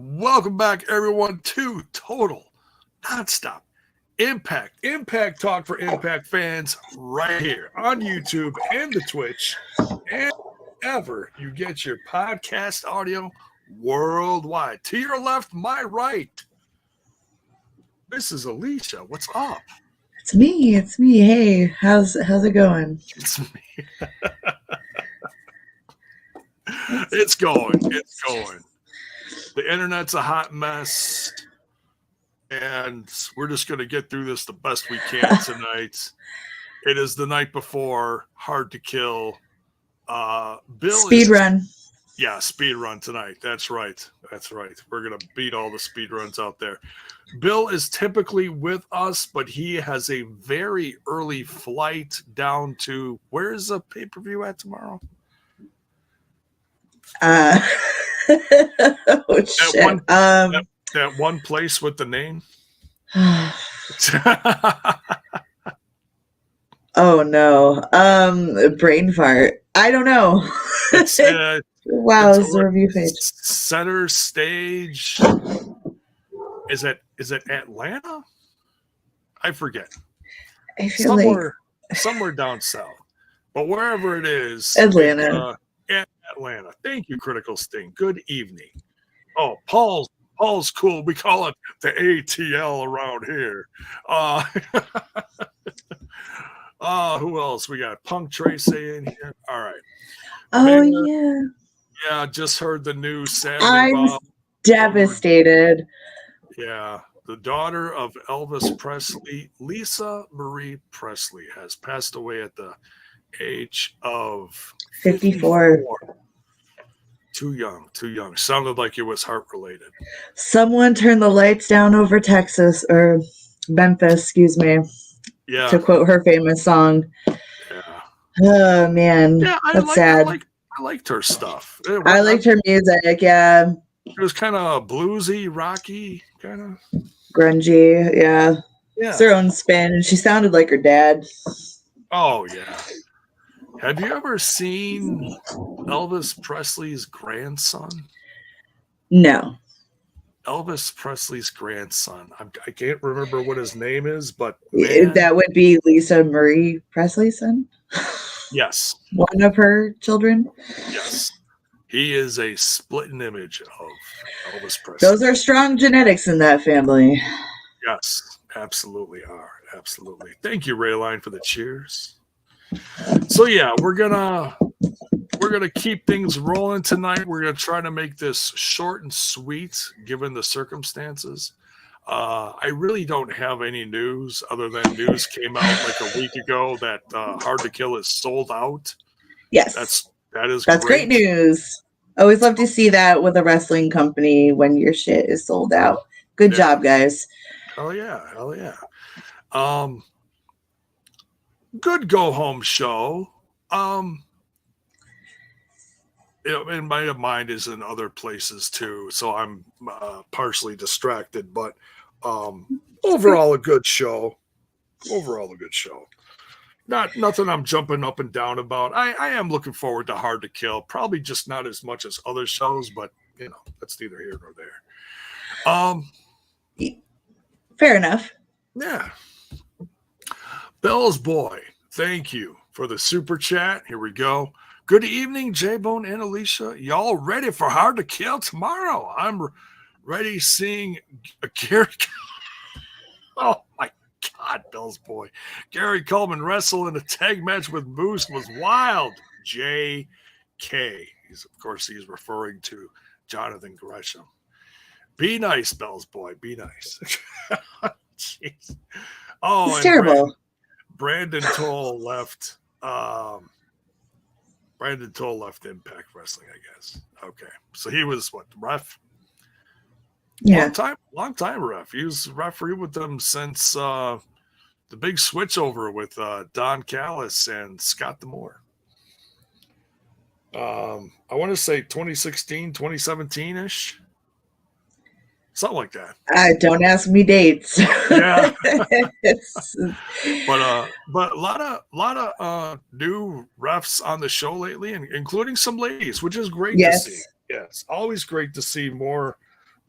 Welcome back, everyone, to Total Nonstop Impact Talk for Impact fans right here on YouTube and the Twitch, and ever you get your podcast audio worldwide. To your left, my right, this is Alicia. What's up? It's me. Hey, how's it going? It's me. It's going. The internet's a hot mess, and we're just going to get through this the best we can tonight. It is the night before Hard to Kill. Speed run tonight. That's right. We're going to beat all the speed runs out there. Bill is typically with us, but he has a very early flight down to, where's the pay-per-view at tomorrow? Oh shit. That one place with the name. Oh no. Brain fart. I don't know. Wow, it's the review page. Center Stage. Is it Atlanta? I forget. I feel somewhere down south. But wherever it is, Atlanta. Atlanta. Thank you, Critical Sting. Good evening. Oh, Paul's cool. We call it the ATL around here. Who else? We got Punk Tracy in here. All right. Oh, yeah. Yeah, just heard the news. Sadly, I'm devastated. Yeah. The daughter of Elvis Presley, Lisa Marie Presley, has passed away at the age of 54. Too young. Sounded like it was heart related. Someone turn the lights down over Texas or Memphis, excuse me. Yeah. To quote her famous song. Yeah. Oh man. Yeah, that's sad. I liked her stuff. I liked her music, yeah. It was kind of bluesy, rocky, kind of grungy, yeah. Yeah. It's her own spin, and she sounded like her dad. Oh yeah. Have you ever seen Elvis Presley's grandson? No. Elvis Presley's grandson. I can't remember what his name is, but man, that would be Lisa Marie Presley's son? Yes. One of her children? Yes. He is a splitting image of Elvis Presley. Those are strong genetics in that family. Yes, absolutely are. Absolutely. Thank you, Rayline, for the cheers. So yeah, we're gonna keep things rolling tonight. We're gonna try to make this short and sweet, given the circumstances. I really don't have any news other than news came out like a week ago that Hard to Kill is sold out. Yes, that's great news. Always love to see that with a wrestling company when your shit is sold out. Good job, guys. Hell yeah. Good go home show. And my mind is in other places too, so I'm partially distracted. But overall, a good show. Nothing I'm jumping up and down about. I am looking forward to Hard to Kill. Probably just not as much as other shows, but that's neither here nor there. Fair enough. Yeah. Bell's Boy, thank you for the super chat. Here we go. Good evening, J-Bone and Alicia. Y'all ready for Hard to Kill tomorrow? I'm ready seeing Gary. Oh, my God, Bell's Boy. Gary Coleman wrestle in a tag match with Moose was wild. J.K. Of course, he's referring to Jonathan Gresham. Be nice, Bell's Boy. Be nice. Jeez. Oh, it's terrible. Brandon Toll left. Brandon Toll left Impact Wrestling, I guess. Okay, so he was ref? Yeah, long time ref. He was referee with them since the big switchover with Don Callis and Scott D'Amore. I want to say 2016, 2017-ish. Something like that. Don't ask me dates. Yeah. But a lot of new refs on the show lately, including some ladies, which is great to see. Yes, always great to see more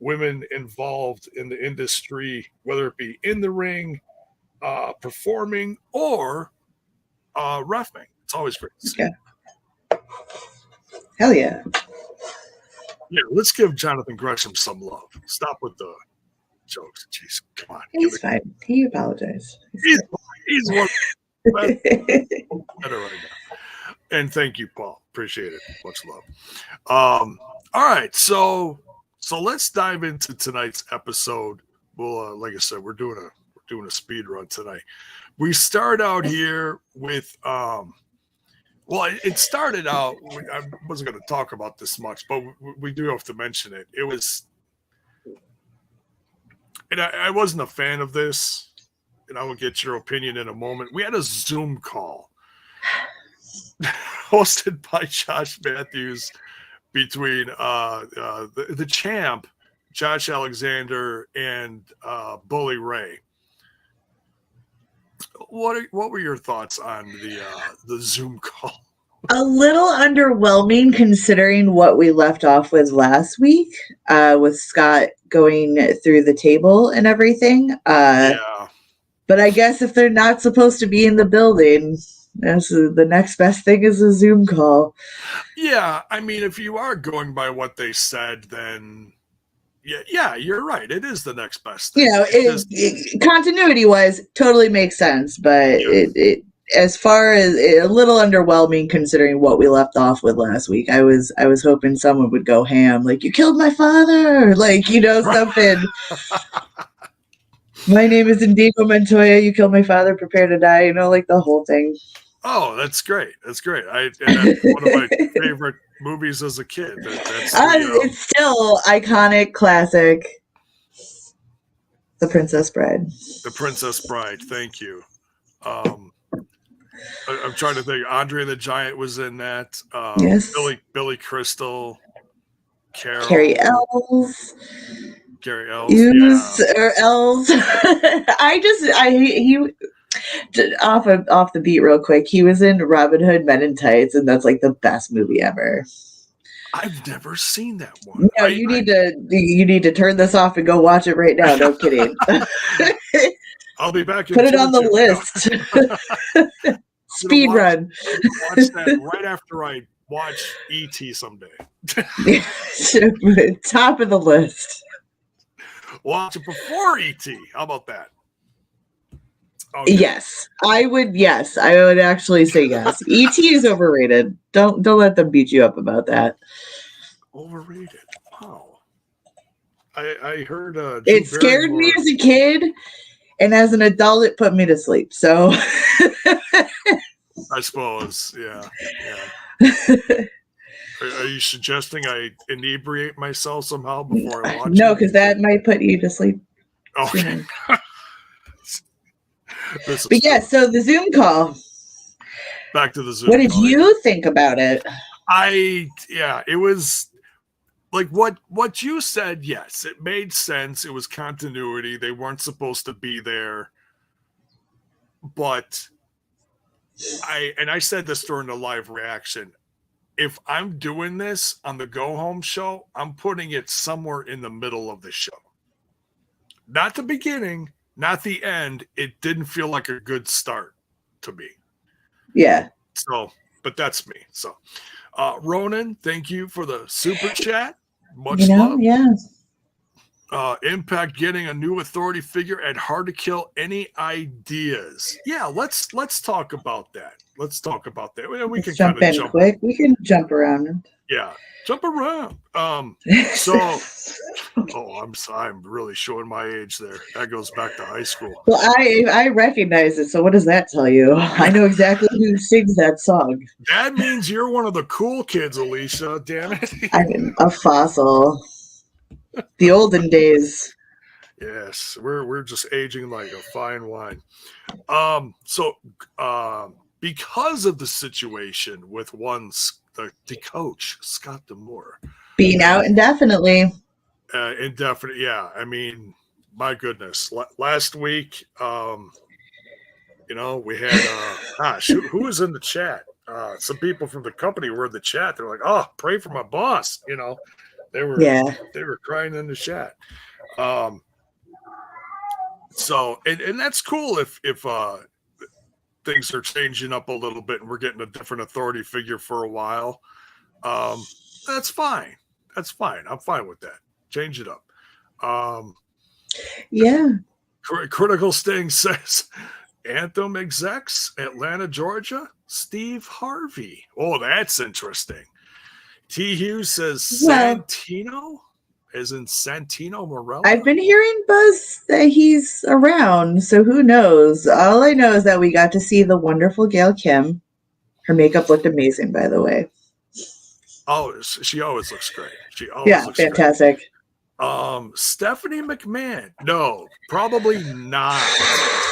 women involved in the industry, whether it be in the ring, performing, or reffing. It's always great to see. Okay. Hell yeah. Yeah, let's give Jonathan Gresham some love. Stop with the jokes. Jeez, come on. He's fine. He apologized. He's one better right now. And thank you, Paul. Appreciate it. Much love. All right, so let's dive into tonight's episode. Well, like I said, we're doing a speed run tonight. We start out here with well, it started out. I wasn't going to talk about this much, but we do have to mention it. It was, and I wasn't a fan of this, and I will get your opinion in a moment. We had a Zoom call hosted by Josh Matthews between the champ, Josh Alexander, and Bully Ray. What were your thoughts on the Zoom call? A little underwhelming considering what we left off with last week, with Scott going through the table and everything. Yeah. But I guess if they're not supposed to be in the building, the next best thing is a Zoom call. Yeah, I mean, if you are going by what they said, then yeah, you're right. It is the next best thing. Continuity-wise, totally makes sense, but it as far as a little underwhelming considering what we left off with last week. I was hoping someone would go ham, like, you killed my father, like, something. My name is Indigo Montoya. You killed my father. Prepare to die. Like the whole thing. Oh, that's great. That's great. That's one of my favorite movies as a kid. It's still iconic, classic. The Princess Bride. The Princess Bride. Thank you. I'm trying to think. Andre the Giant was in that. Yes. Billy Crystal. Carrie Ells. Yeah. Or Ells. He off the beat real quick. He was in Robin Hood Men in Tights, and that's like the best movie ever. I've never seen that one. No, you need to turn this off and go watch it right now. No kidding. I'll be back. Put it on the list. Speed run. Watch that right after I watch E.T. someday. Top of the list. Watch it before E.T. How about that? Okay. Yes, I would. Yes, I would actually say yes. E.T. is overrated. Don't let them beat you up about that. Overrated. Wow. I heard. It scared me as a kid, and as an adult, it put me to sleep. So. I suppose. Yeah. Are you suggesting I inebriate myself somehow before I watch it? No, because that might put you to sleep. Okay. But yeah, so the Zoom call. Back to the Zoom call. What did you think about it? It was like what you said. Yes, it made sense. It was continuity. They weren't supposed to be there. But I said this during the live reaction. If I'm doing this on the go home show, I'm putting it somewhere in the middle of the show. Not the beginning, not the end. It didn't feel like a good start to me. Yeah. So, but that's me. So, Ronan, thank you for the super chat. Much love. Yeah. Impact getting a new authority figure at Hard to Kill. Any ideas? Yeah, let's talk about that. Let's talk about that. We can jump in quick. We can jump around. Yeah, jump around. I'm really showing my age there. That goes back to high school. Well, I recognize it. So what does that tell you? I know exactly who sings that song. That means you're one of the cool kids, Alicia. Damn it. I'm a fossil. The olden days. Yes, we're just aging like a fine wine. Because of the situation with the coach, Scott D'Amore, being out indefinitely. Indefinite, yeah. I mean, my goodness. Last week, we had who was in the chat? Some people from the company were in the chat. They're like, "Oh, pray for my boss," They were Yeah. they were crying in the chat. So and that's cool if things are changing up a little bit and we're getting a different authority figure for a while. That's fine. That's fine. I'm fine with that. Change it up. Yeah. Critical Sting says Anthem execs, Atlanta, Georgia, Steve Harvey. Oh, that's interesting. T. Hughes says Well, Santino, as in Santino Morella. I've been hearing buzz that he's around, so who knows? All I know is that we got to see the wonderful Gail Kim. Her makeup looked amazing, by the way. Oh, she always looks great. She always Yeah, looks fantastic. great. Stephanie McMahon. No, probably not.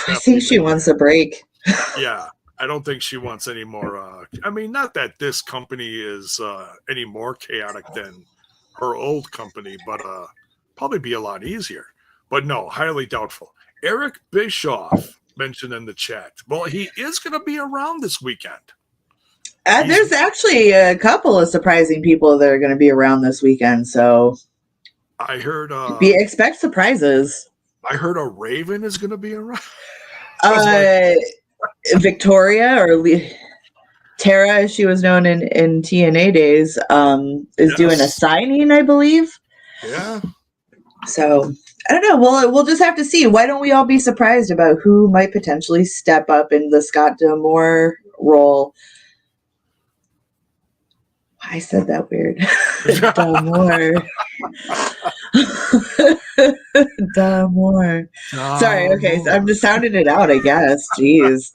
I think she wants a break. Yeah, I don't think she wants any more. I mean, not that this company is any more chaotic than her old company, but probably be a lot easier. But no, highly doubtful. Eric Bischoff mentioned in the chat. Well, he is going to be around this weekend. There's actually a couple of surprising people that are going to be around this weekend, so I heard expect surprises. I heard a Raven is going to be around. Victoria or Tara, as she was known in TNA days, is doing a signing, I believe. Yeah. So I don't know. We'll just have to see. Why don't we all be surprised about who might potentially step up in the Scott D'Amore role? I said that weird. D'Amore. D'Amore. Sorry. Okay, so I'm just sounding it out, I guess. Jeez.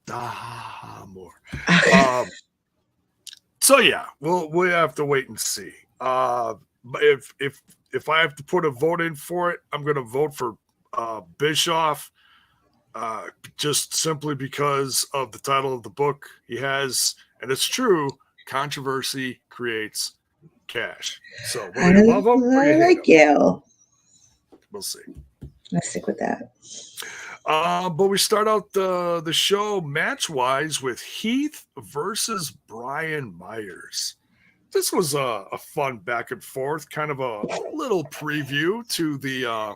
D'Amore. So yeah, we'll have to wait and see. But if I have to put a vote in for it, I'm going to vote for Bischoff, just simply because of the title of the book he has, and it's true. Controversy creates cash. So whether you love him or you hate him, Gail. We'll see. Let's stick with that. But we start out the show match-wise with Heath versus Brian Myers. This was a fun back and forth, kind of a little preview to the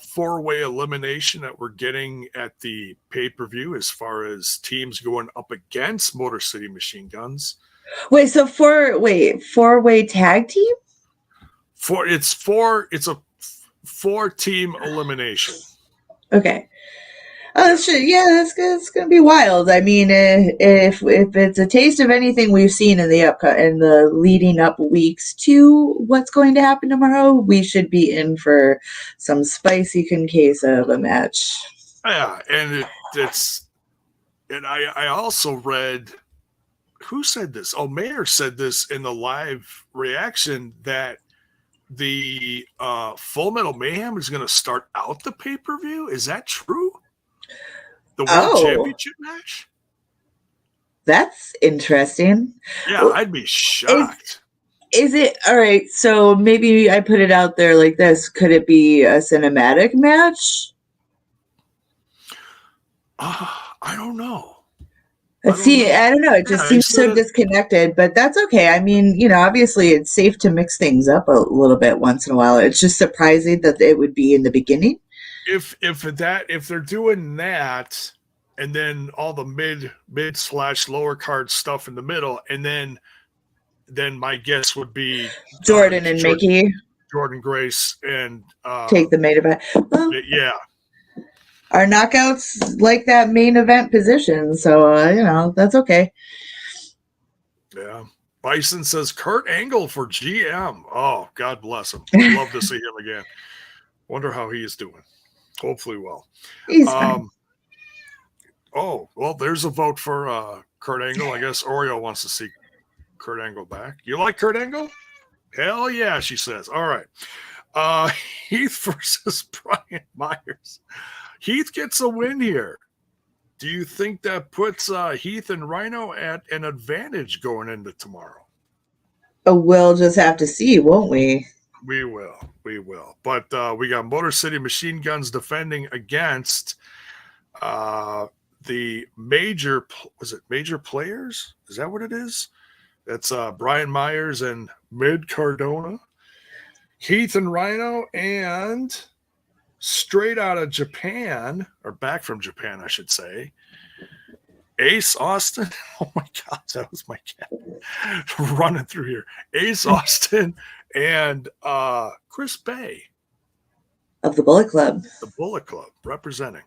four-way elimination that we're getting at the pay-per-view as far as teams going up against Motor City Machine Guns. Wait, so four-way tag team? It's a four-team elimination. Okay. Oh, it's gonna be wild. I mean, if it's a taste of anything we've seen in the leading up weeks to what's going to happen tomorrow, we should be in for some spicy concasa of a match. Yeah, and I also read, who said this? Oh, Mayer said this in the live reaction that the Full Metal Mayhem is going to start out the pay-per-view. Is that true? The World Championship match? That's interesting. Yeah, I'd be shocked. Is it all right? So maybe I put it out there like this. Could it be a cinematic match? I don't know. I don't know. It just seems so disconnected, but that's okay. I mean, obviously it's safe to mix things up a little bit once in a while. It's just surprising that it would be in the beginning. If they're doing that, and then all the mid/lower card stuff in the middle, and then my guess would be Jordan and Mickey, Jordan Grace, and take the main event. Well, yeah. Our knockouts like that main event position, so that's okay. Yeah. Bison says Kurt Angle for GM. Oh, God bless him. I'd love to see him again. Wonder how he is doing. Hopefully well. He's fine. Oh, well, there's a vote for Kurt Angle. I guess Oreo wants to see Kurt Angle back. You like Kurt Angle? Hell yeah, she says. All right. Heath versus Brian Myers. Heath gets a win here. Do you think that puts Heath and Rhyno at an advantage going into tomorrow? We'll just have to see, won't we? We will. But we got Motor City Machine Guns defending against the major players? Is that what it is? That's Brian Myers and Mid Cardona. Heath and Rhyno, and straight out of Japan, or back from Japan, I should say, Ace Austin. Oh my God, that was my cat running through here. Ace Austin and Chris Bay of the Bullet Club. The Bullet Club representing.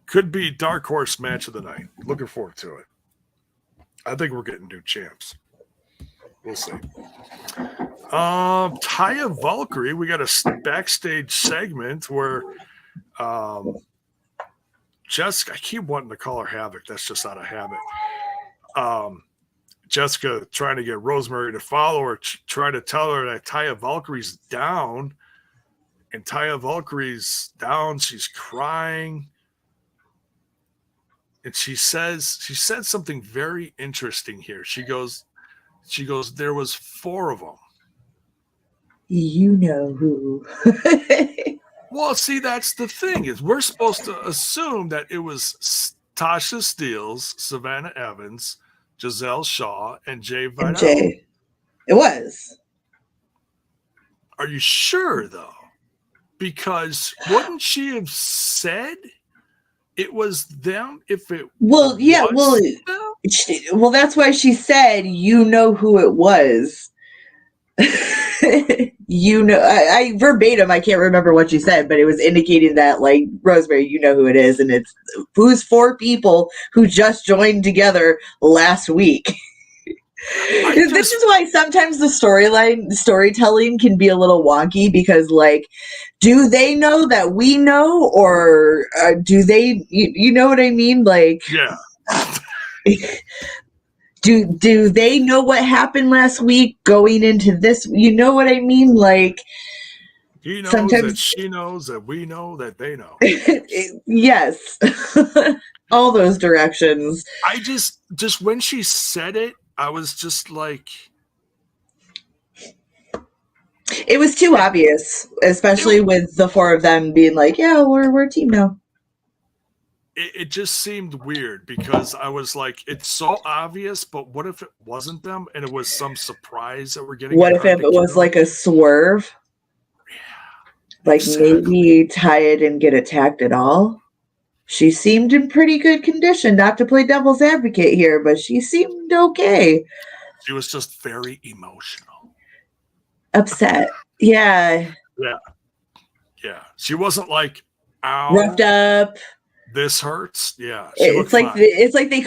Could be dark horse match of the night. Looking forward to it. I think we're getting new champs. We'll see. Taya Valkyrie, we got a backstage segment where Jessica, I keep wanting to call her Havoc. That's just out of habit. Jessica trying to get Rosemary to follow her, trying to tell her that Taya Valkyrie's down. And Taya Valkyrie's down. She's crying. And she said something very interesting here. She goes, there was 4 of them. You know who. Well, see, that's the thing, is we're supposed to assume that it was Tasha Steelz, Savannah Evans, Gisele Shaw, and Jay Vidal. And Jay. It was. Are you sure, though? Because wouldn't she have said it was them if it well, yeah, well, well, that's why she said, you know who it was. You know, I verbatim, I can't remember what she said, but it was indicating that, like, Rosemary, you know who it is, and it's who's 4 people who just joined together last week. This is why sometimes the storytelling can be a little wonky, because, like, do they know that we know, or do they, you know what I mean? Like, yeah. Do they know what happened last week going into this? You know what I mean? Like, he knows sometimes that she knows that we know that they know. Yes. All those directions. I just when she said it, I was just like, it was too obvious, especially with the 4 of them being like, yeah, we're a team now. It just seemed weird, because I was like, it's so obvious, but what if it wasn't them and it was some surprise that we're getting? What if it was like a swerve? Yeah, like maybe Taya didn't get attacked at all. She seemed in pretty good condition, not to play devil's advocate here, but she seemed okay. She was just very emotional. Upset. Yeah. Yeah. Yeah. She wasn't like, ow. Roughed up. This hurts. Yeah, it's like they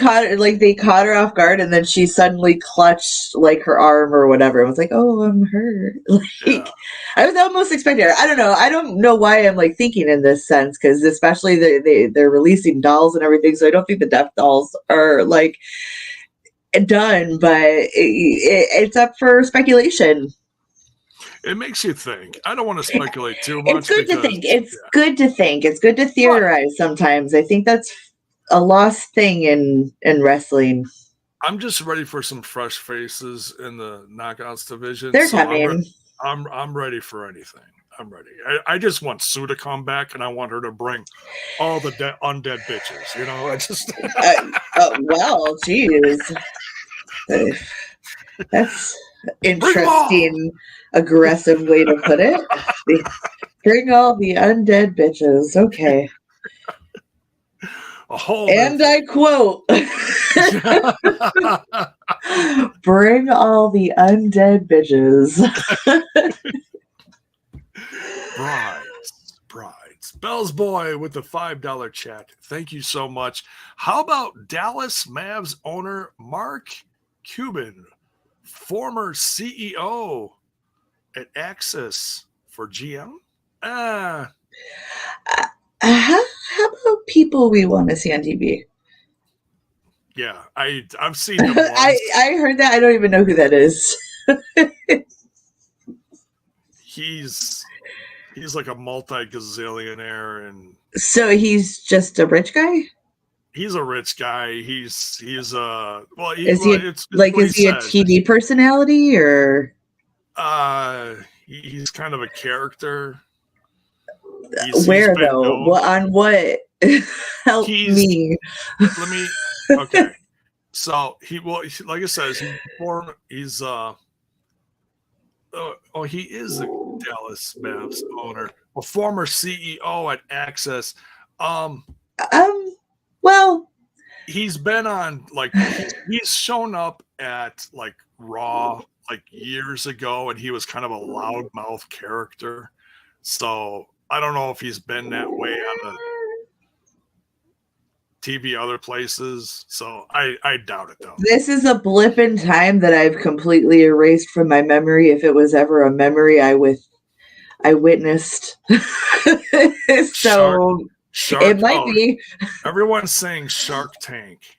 caught her off guard, and then she suddenly clutched like her arm or whatever. It was like, oh, I'm hurt. Like, yeah. I was almost expecting her. I don't know why I'm like thinking in this sense, because especially they're releasing dolls and everything, so I don't think the death dolls are like done, but it's up for speculation. It makes you think. I don't want to speculate too much. It's good to think. It's good to think. It's good to theorize sometimes. I think that's a lost thing in wrestling. I'm just ready for some fresh faces in the knockouts division. They're coming. I'm ready for anything. I'm ready. I just want Sue to come back, and I want her to bring all the undead bitches. You know, I just. Well, geez, that's interesting. Aggressive way to put it. Bring all the undead bitches. Okay. And I quote, bring all the undead bitches. Brides. Bell's Boy with the $5 chat. Thank you so much. How about Dallas Mavs owner Mark Cuban, former CEO at Access for GM? How about people we want to see on TV? Yeah, I've seen him once. I heard that. I don't even know who that is. He's like a multi-gazillionaire, and so he's just a rich guy. He's a rich guy. He's is he a TV personality, or? He's kind of a character. Where though? On what? Help me. Okay. So like I said, he's he is the Dallas Mavs owner, a former CEO at Access. Well, he's been on he's shown up at like Raw like years ago, and he was kind of a loudmouth character. So I don't know if he's been that way on the TV other places. So I doubt it though. This is a blip in time that I've completely erased from my memory. If it was ever a memory I witnessed. So Shark, it might be. Everyone's saying Shark Tank.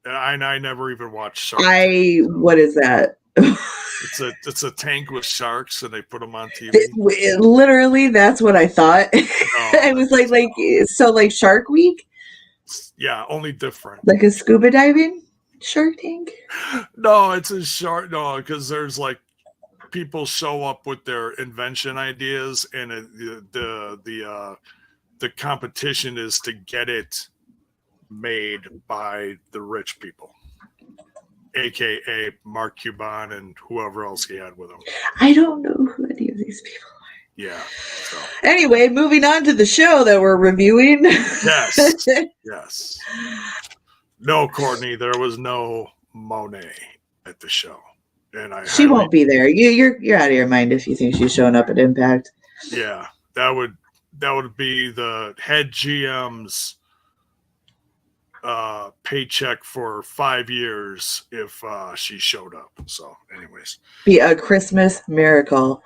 I never even watched Shark Tank. What is that? It's a tank with sharks, and they put them on TV. Literally, that's what I thought. I was like Shark Week. Yeah, only different. Like a scuba diving Shark Tank. No, it's a shark. No, because there's like people show up with their invention ideas, and the competition is to get it made by the rich people, aka Mark Cuban and whoever else he had with him. I don't know who any of these people are. Yeah. So. Anyway, moving on to the show that we're reviewing. Yes. Yes. No, Courtney, there was no Monet at the show, and she won't be there. You're out of your mind if you think she's showing up at Impact. Yeah, that would be the head GM's paycheck for 5 years if she showed up. So, anyways, be a Christmas miracle.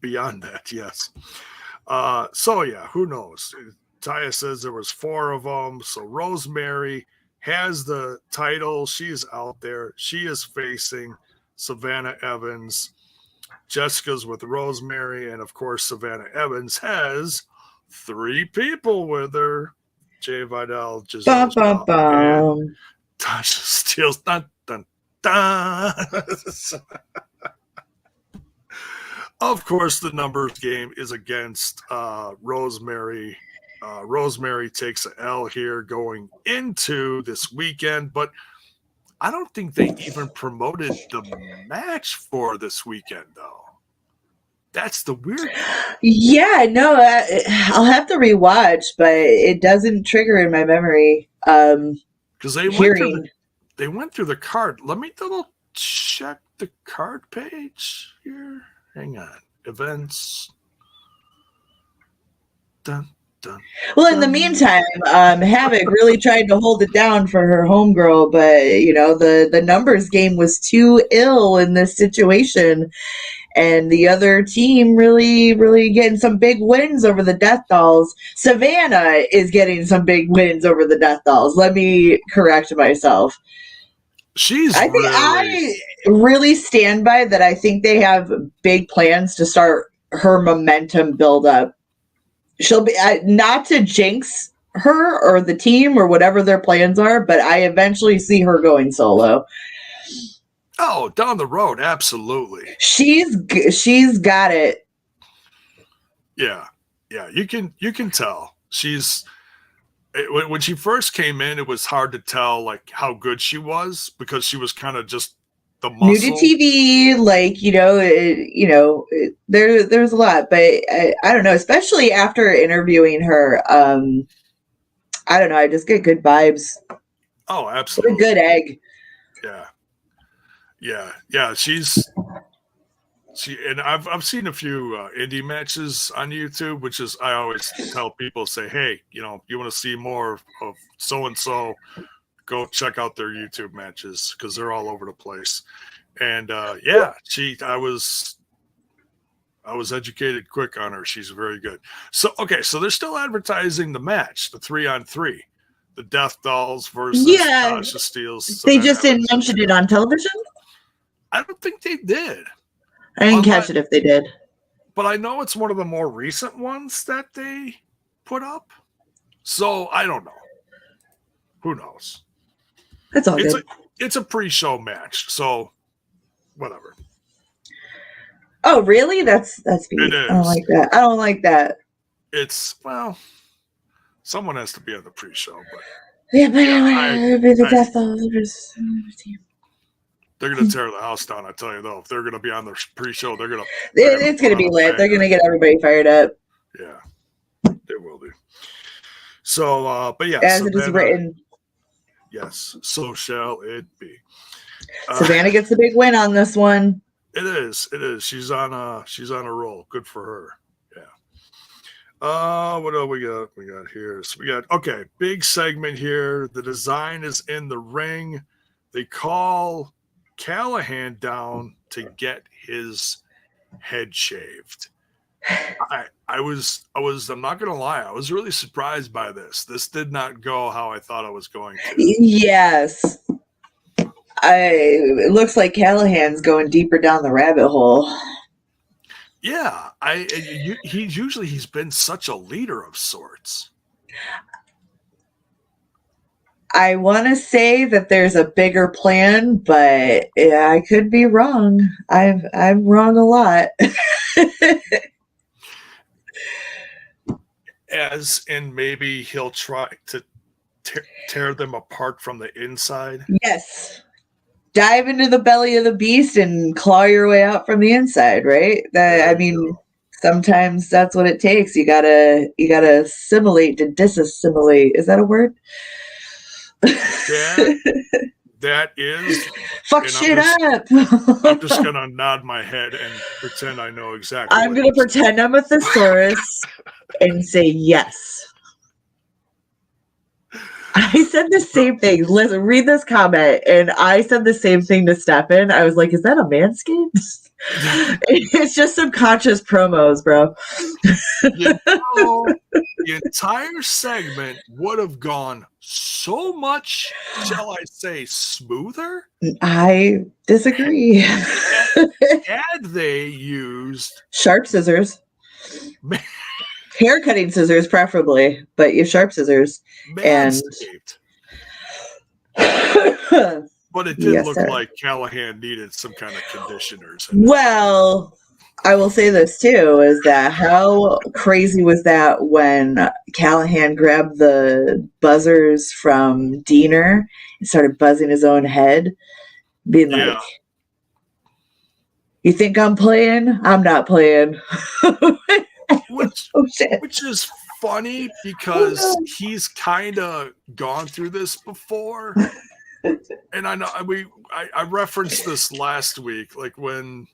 Beyond that, yes. So yeah, who knows? Taya says there was 4 of them. So Rosemary has the title. She's out there. She is facing Savannah Evans. Jessica's with Rosemary, and of course Savannah Evans has 3 people with her: Jay Vidal, Gisele, and Tasha Steelz. Dun, dun, dun. Of course, the numbers game is against Rosemary. Rosemary takes an L here going into this weekend, but I don't think they even promoted the match for this weekend, though. That's the weird part. Yeah, no, I'll have to rewatch, but it doesn't trigger in my memory. Because they went through the card. Let me double check the card page here. Hang on. Events. Dun, dun. Well, in the meantime, Havoc really tried to hold it down for her homegirl, but the numbers game was too ill in this situation, and the other team really, really getting some big wins over the Death Dolls. Savannah is getting some big wins over the Death Dolls. Let me correct myself. I really stand by that. I think they have big plans to start her momentum build up. She'll be not to jinx her or the team or whatever their plans are, but I eventually see her going solo. Oh, down the road, absolutely. She's got it. Yeah, you can tell she's. When she first came in, it was hard to tell like how good she was because she was kind of just the muscle. New to TV, there's a lot, but I don't know. Especially after interviewing her, I don't know. I just get good vibes. Oh, absolutely. What a good egg. Yeah. And I've seen a few indie matches on YouTube, which is I always tell people, say, hey, you want to see more of so and so, go check out their YouTube matches because they're all over the place. And I was educated quick on her. She's very good. So they're still advertising the match, the 3-on-3, the Death Dolls versus Tasha Steelz. They just didn't mention it on television. I don't think they did. I didn't catch it if they did. But I know it's one of the more recent ones that they put up. So I don't know. Who knows? That's all good. It's a pre-show match, so whatever. Oh, really? That's it is. I don't like that. It's someone has to be on the pre-show, but Yeah, but the death of they're going to tear the house down. I tell you though, if they're going to be on the pre-show, they're going to. It's going to be lit. They're going to get everybody fired up. Yeah, they will do. So, but yeah, as Savannah, it is written. Yes, so shall it be. Savannah gets the big win on this one. It is. She's on a roll. Good for her. Yeah. What do we got? We got here. So we got big segment here. The design is in the ring. They call Callahan down to get his head shaved. I'm not gonna lie, I was really surprised by this. This did not go how I thought it was going to. Yes. It looks like Callahan's going deeper down the rabbit hole. Yeah, he's been such a leader of sorts. I want to say that there's a bigger plan, but yeah, I could be wrong. I'm wrong a lot. As in, maybe he'll try to tear them apart from the inside. Yes. Dive into the belly of the beast and claw your way out from the inside, right? Sometimes that's what it takes. You gotta assimilate to disassimilate. Is that a word? That is. Fuck shit up. I'm just gonna nod my head and pretend I know exactly. I'm gonna pretend I'm a thesaurus and say yes. I said the same thing. Listen, read this comment, and I said the same thing to Stefan. I was like, "Is that a Manscaped?" It's just subconscious promos, bro. The entire segment would have gone so much, shall I say, smoother. I disagree. Had they used sharp scissors, hair cutting scissors, preferably, but you sharp scissors Manscaped. But it did look like Callahan needed some kind of conditioners. Well, I will say this too, is that how crazy was that when Callahan grabbed the buzzers from Diener and started buzzing his own head, being like, "You think I'm playing? I'm not playing." Which is funny because he's kind of gone through this before. And I know I referenced this last week, like when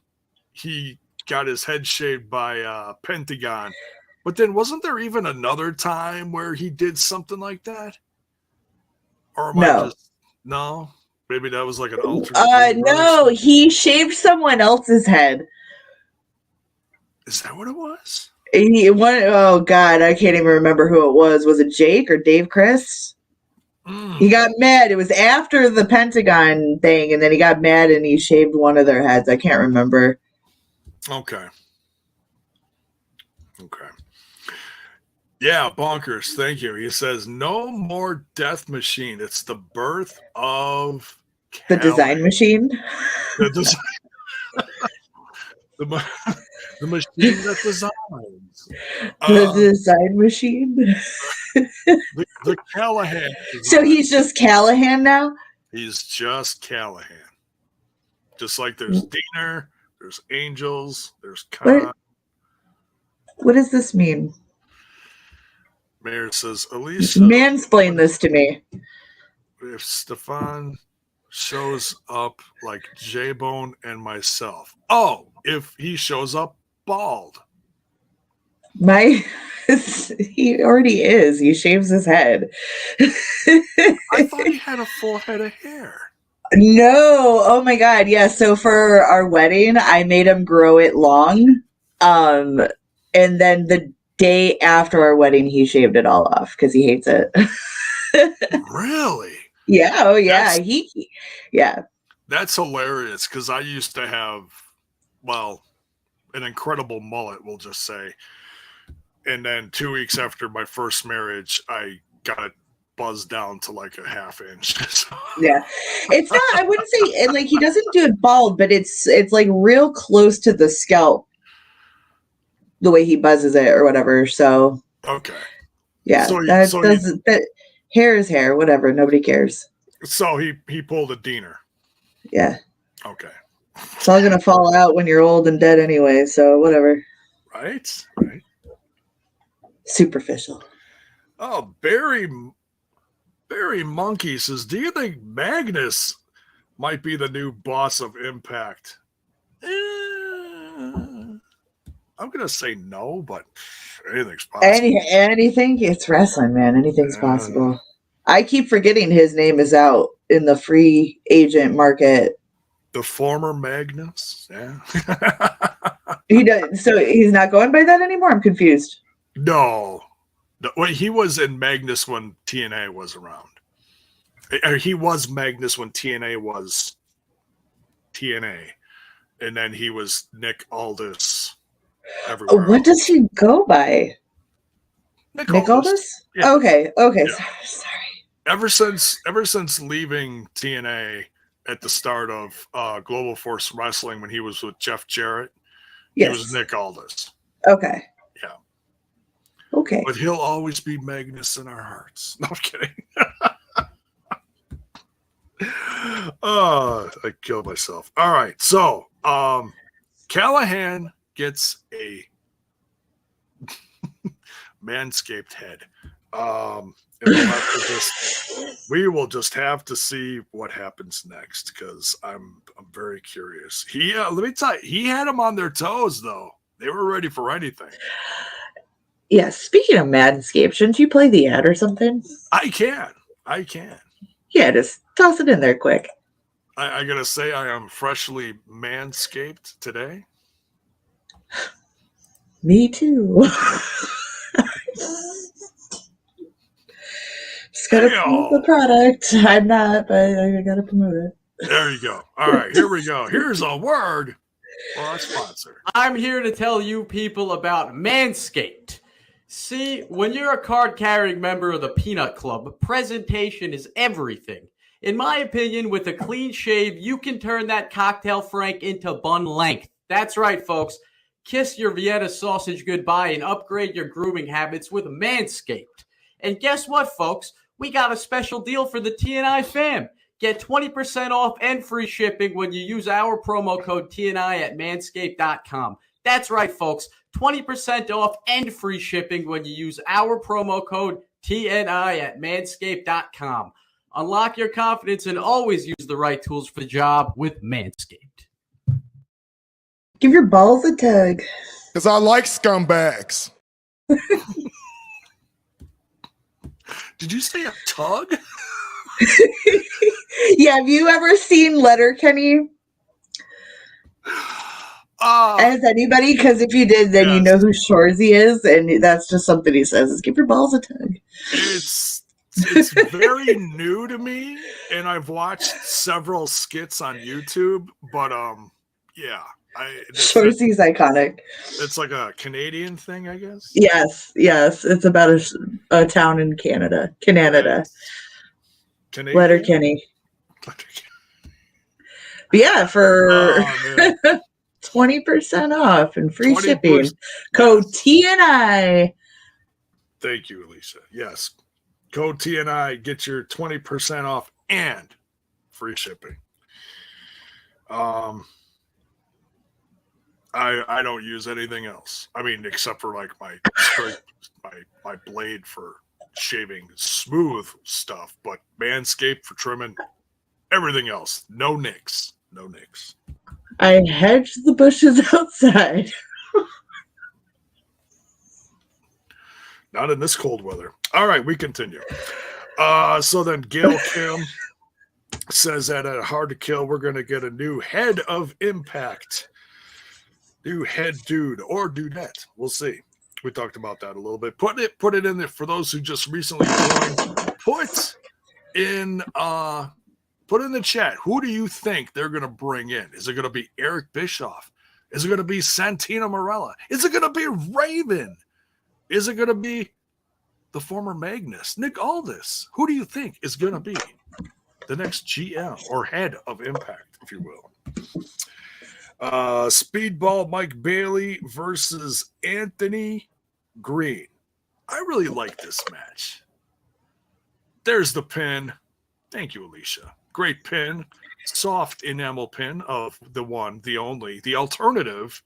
he got his head shaved by Pentagon. But then wasn't there even another time where he did something like that? Or no? Maybe that was like an alternate. No, he shaved someone else's head. Is that what it was? Oh God, I can't even remember who it was. Was it Jake or Dave Chris? He got mad. It was after the Pentagon thing, and then he got mad and he shaved one of their heads. I can't remember. Okay. Yeah, bonkers. Thank you. He says, no more death machine. It's the birth of the design machine. The machine that designs. The design machine. The Callahan. So he's just Callahan now? He's just Callahan. Just like there's Diener, there's Angels, there's Khan. What does this mean? Mayor says, Elisa. Mansplain this to me. If Stefan shows up like J-Bone and myself. Oh, if he shows up bald. He already is. He shaves his head. I thought he had a full head of hair. No. Oh my God. Yeah. So for our wedding, I made him grow it long. And then the day after our wedding, he shaved it all off because he hates it. Really? Yeah. Oh yeah. Yeah. That's hilarious because I used to have, an incredible mullet, we'll just say. And then 2 weeks after my first marriage, I got it buzzed down to like a half inch. Yeah. It's not, I wouldn't say, like, he doesn't do it bald, but it's like real close to the scalp, the way he buzzes it or whatever. So, okay. yeah. Hair is hair, whatever. Nobody cares. So he pulled a Diener. Yeah. Okay. It's all going to fall out when you're old and dead anyway, so whatever. Right. Superficial. Oh, Barry Monkey says, do you think Magnus might be the new boss of Impact? I'm going to say no, but anything's possible. Anything? It's wrestling, man. Anything's possible. I keep forgetting his name is out in the free agent market. The former Magnus? Yeah. He does. So he's not going by that anymore? I'm confused. No. Well, he was in Magnus when TNA was around. He was Magnus when TNA was TNA. And then he was Nick Aldis everywhere. What does he go by? Nick Aldis? Yeah. Okay. Yeah. Sorry. Ever since leaving TNA at the start of Global Force Wrestling when he was with Jeff Jarrett, he was Nick Aldis. Okay. Yeah. Okay. But he'll always be Magnus in our hearts. No, I'm kidding. Oh, I killed myself. All right. So, Callahan gets a manscaped head. We will just have to see what happens next because I'm very curious. Let me tell you, he had them on their toes though. They were ready for anything. Yeah. Speaking of Manscaped, shouldn't you play the ad or something? I can. Yeah, just toss it in there quick. I gotta say, I am freshly manscaped today. Me too. Just gotta promote the product. I'm not, but I gotta promote it. There you go. All right, here we go. Here's a word for our sponsor. I'm here to tell you people about Manscaped. See, when you're a card-carrying member of the Peanut Club, presentation is everything. In my opinion, with a clean shave, you can turn that cocktail frank into bun length. That's right, folks. Kiss your Vienna sausage goodbye and upgrade your grooming habits with Manscaped. And guess what, folks? We got a special deal for the TNI fam. Get 20% off and free shipping when you use our promo code TNI at manscaped.com. That's right, folks. 20% off and free shipping when you use our promo code TNI at manscaped.com. Unlock your confidence and always use the right tools for the job with Manscaped. Give your balls a tug. Because I like scumbags. Did you say a tug? Yeah, have you ever seen Letterkenny? As anybody? Because if you did, then you know who Shorzy is, and that's just something he says, is give your balls a tug. It's very new to me, and I've watched several skits on YouTube, but yeah. Shorzy's iconic. It's like a Canadian thing, I guess? Yes. It's about a town in Canada. Letterkenny. But yeah, for 20% off and free shipping. Code TNI. Thank you, Alicia. Yes. Code TNI, get your 20% off and free shipping. I don't use anything else. I mean, except for like my blade for shaving smooth stuff, but Manscaped for trimming everything else. No nicks. I hedged the bushes outside. Not in this cold weather. All right, we continue. So then Gail Kim says that at Hard to Kill, we're going to get a new head of Impact. New head dude or dudette. We'll see. We talked about that a little bit. Put it in there for those who just recently joined. Put in the chat. Who do you think they're going to bring in? Is it going to be Eric Bischoff? Is it going to be Santino Marella? Is it going to be Raven? Is it going to be the former Magnus, Nick Aldis? Who do you think is going to be the next GM or head of Impact, if you will? Speedball Mike Bailey versus Anthony Greene. I really like this match. There's the pin. Thank you, Alicia. Great pin. Soft enamel pin of the one, the only, the alternative,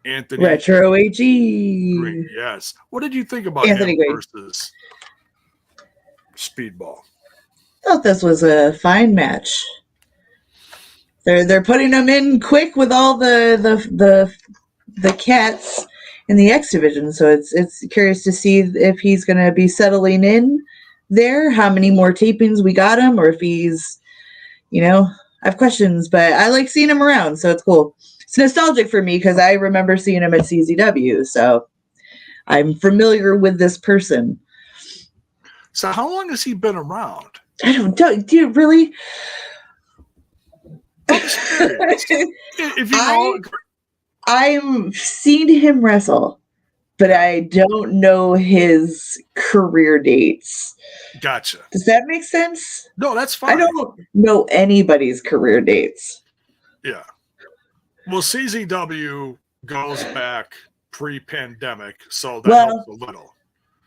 Anthony Retro AG. Greene. Yes. What did you think about Anthony him Greene. versus Speedball? Thought this was a fine match. They're putting them in quick with all the cats in the X division, so it's curious to see if he's going to be settling in there, how many more tapings we got him, or if he's, I have questions, but I like seeing him around, so it's cool. It's nostalgic for me because I remember seeing him at CZW, so I'm familiar with this person. So how long has he been around? I don't know. Do you really? If you know, I've seen him wrestle, but I don't know his career dates. Gotcha. Does that make sense? No, that's fine. I don't know anybody's career dates. Yeah. Well, CZW goes back pre-pandemic, so that helps a little.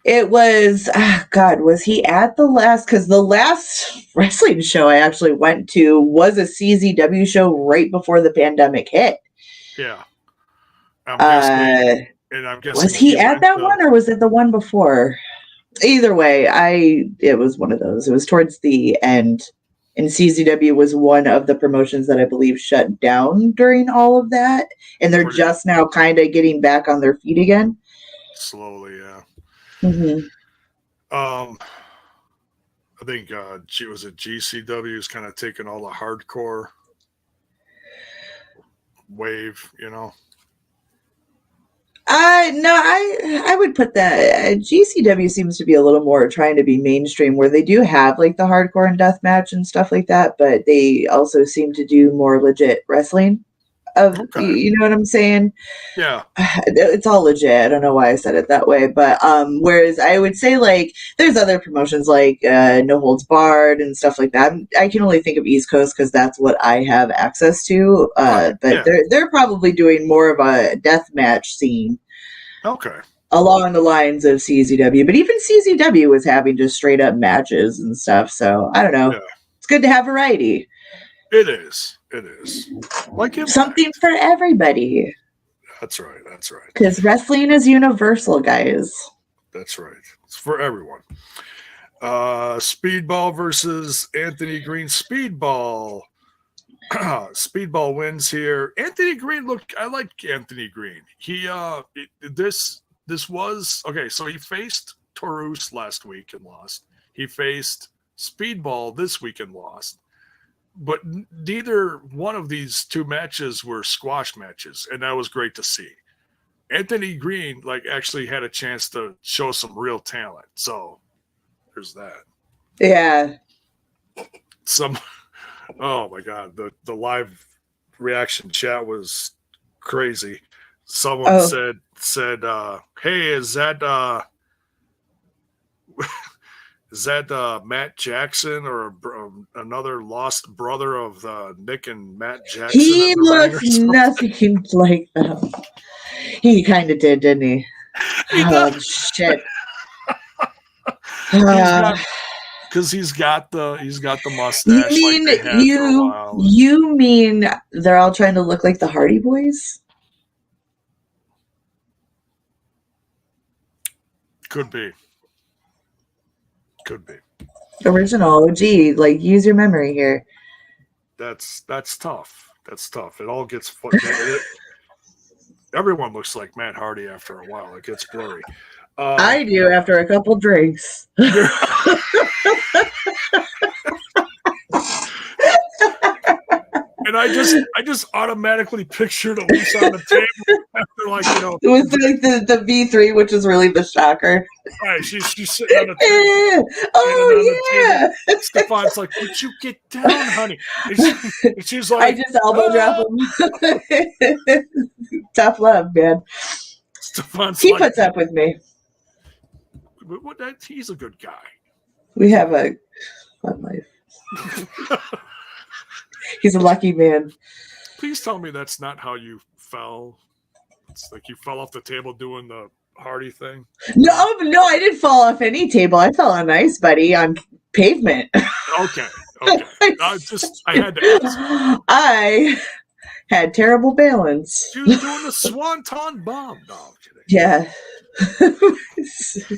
It was, was he at the last? Because the last wrestling show I actually went to was a CZW show right before the pandemic hit. Yeah. I'm guessing, was he at that one or was it the one before? Either way, it was one of those. It was towards the end. And CZW was one of the promotions that I believe shut down during all of that. And they're just now kind of getting back on their feet again. Slowly, yeah. Mm-hmm. I think was it GCW is kind of taking all the hardcore wave, No, I would put that GCW seems to be a little more trying to be mainstream, where they do have like the hardcore and deathmatch and stuff like that, but they also seem to do more legit wrestling. You know what I'm saying? Yeah, it's all legit. I don't know why I said it that way, but whereas I would say like there's other promotions like No Holds Barred and stuff like that. I can only think of East Coast because that's what I have access to. But yeah. they're probably doing more of a deathmatch scene. Okay. Along the lines of CZW, but even CZW was having just straight up matches and stuff. So I don't know. Yeah. It's good to have variety. It is. Like something for everybody. That's right. Because wrestling is universal, guys. That's right. It's for everyone. Speedball versus Anthony Greene. Speedball wins here. Anthony Greene, I like Anthony Greene. He this was okay. So he faced Taurus last week and lost. He faced Speedball this week and lost. But neither one of these two matches were squash matches, and that was great to see. Anthony Greene actually had a chance to show some real talent. So there's that. Yeah. Oh my God, the live reaction chat was crazy. Someone said, hey, is that Matt Jackson or another lost brother of Nick and Matt Jackson? He looks nothing like them. He kind of did, didn't he? Shit. Because he's got the mustache. You mean they're all trying to look like the Hardy Boys? Could be. Original OG, use your memory here. That's tough. It all gets everyone looks like Matt Hardy after a while. It gets blurry. I do after a couple drinks. And I just automatically pictured Elisa on the table after it was the V3, which is really the shocker. Right, she's sitting on the table. Oh yeah. Stefan's like, "Would you get down, honey?" And she's like, "I just elbow drop him." Tough love, man. Stefan's he puts up with me. He's a good guy. We have a fun life. He's a lucky man. Please tell me that's not how you fell. It's like you fell off the table doing the Hardy thing? No, I didn't fall off any table. I fell on ice, buddy, on pavement. Okay. I had to ask. I had terrible balance. She was doing the swanton bomb. No, I'm kidding. Yeah.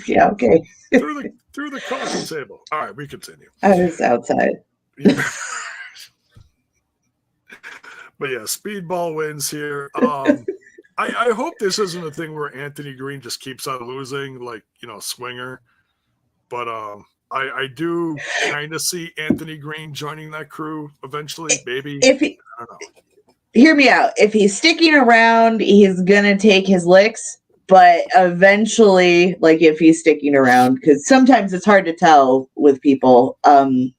Yeah, okay. Through the coffee table. All right, we continue. I was outside. But yeah, Speedball wins here. I hope this isn't a thing where Anthony Greene just keeps on losing, like, Swinger. But I do kind of see Anthony Greene joining that crew eventually, maybe. I don't know. Hear me out. If he's sticking around, he's gonna take his licks. But eventually, like, if he's sticking around, because sometimes it's hard to tell with people. But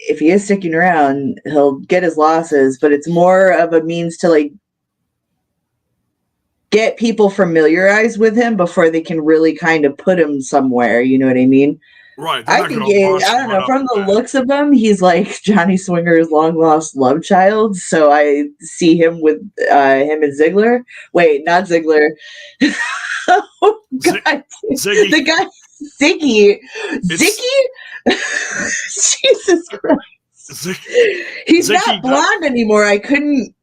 if he is sticking around, he'll get his losses. But it's more of a means to, like, get people familiarized with him before they can really kind of put him somewhere. You know what I mean? Right. I think, I don't know, from the looks of him, he's like Johnny Swinger's long-lost love child. So I see him with him and Ziggler. Wait, not Ziggler. Oh, God. Ziggy. The guy, Ziggy. Ziggy? Jesus Christ. He's Ziggy not blonde anymore. I couldn't.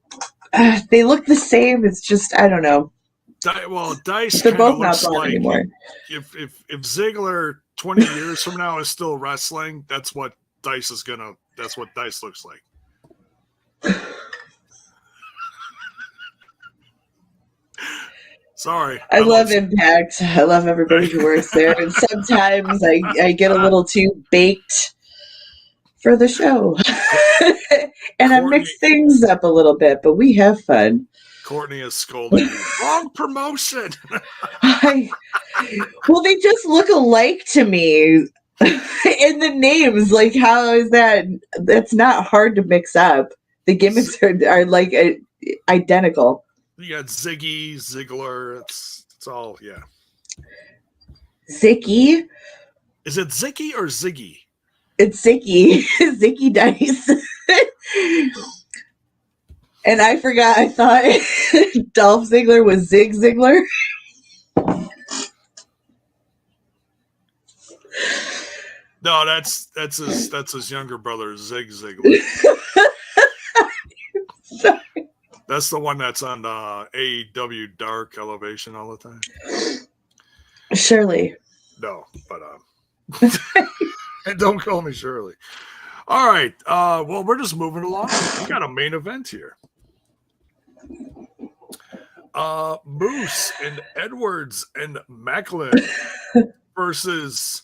They look the same. It's just, I don't know. Dice. They're both not blonde anymore. If Ziggler 20 years from now is still wrestling, that's what Dice looks like. Sorry. I love Impact. I love everybody who works there. And sometimes I get a little too baked for the show. And I mix things up a little bit, but we have fun. Courtney is scolding. Wrong promotion. Well, they just look alike to me in the names. Like, how is that? That's not hard to mix up. The gimmicks are like identical. You got Ziggy, Ziggler. It's all, yeah. Zicky? Is it Zicky or Ziggy? It's Zicky. Zicky Dice. And I forgot, I thought Dolph Ziggler was Zig Ziglar. No, that's his younger brother, Zig Ziglar. Sorry. That's the one that's on AEW Dark Elevation all the time. Shirley. No, but and don't call me Shirley. All right. Well, we're just moving along. We got a main event here. Moose and Edwards and Maclin versus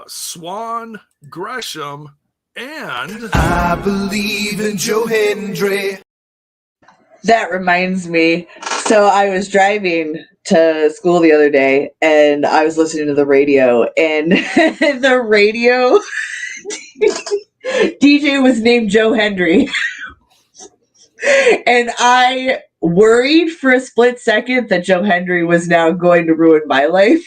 Swann, Gresham, and I believe in Joe Hendry. That reminds me. So I was driving to school the other day and I was listening to the radio, and the radio DJ was named Joe Hendry. And I worried for a split second that Joe Hendry was now going to ruin my life.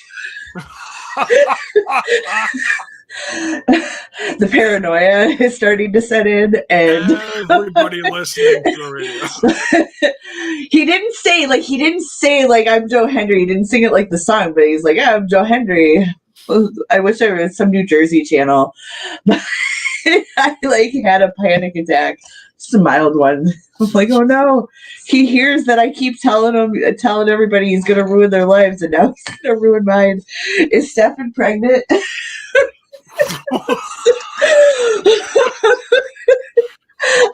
The paranoia is starting to set in, and everybody listening to the radio. He didn't say like I'm Joe Hendry. He didn't sing it like the song, but he's like, yeah, I'm Joe Hendry. I wish I was some New Jersey channel. But I had a panic attack. Just a mild one. I'm like, oh no. He hears that I keep telling everybody he's gonna ruin their lives, and now he's gonna ruin mine. Is Stefan pregnant? I